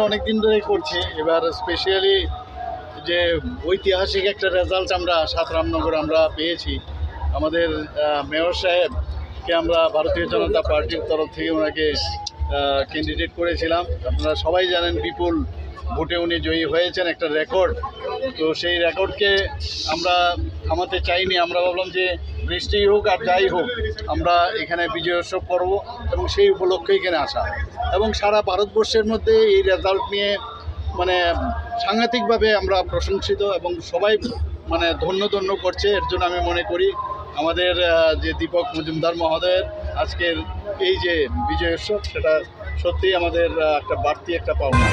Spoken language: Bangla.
অনেক দিন ধরেই করছি। এবার স্পেশালি যে ঐতিহাসিক একটা রেজাল্ট আমরা 7 রামনগরে আমরা পেয়েছি। আমাদের মেয়র সাহেবকে আমরা ভারতীয় জনতা পার্টির তরফ থেকে ওনাকে ক্যান্ডিডেট করেছিলাম। আপনারা সবাই জানেন বিপুল ভোটে উনি জয়ী হয়েছেন, একটা রেকর্ড। তো সেই রেকর্ডকে আমরা থামাতে চাইনি। আমরা ভাবলাম যে বৃষ্টি হোক আর যাই হোক আমরা এখানে বিজয় উৎসব করব এবং সেই উপলক্ষে এখানে আসা। এবং সারা ভারতবর্ষের মধ্যে এই রেজাল্ট নিয়ে মানে সাংঘাতিকভাবে আমরা প্রশংসিত এবং সবাই মানে ধন্য করছে। এর জন্য আমি মনে করি আমাদের যে দীপক মজুমদার মহোদয়ের আজকের এই যে বিজয় উৎসব, সেটা সত্যিই আমাদের একটা বাড়তি একটা পাওনা।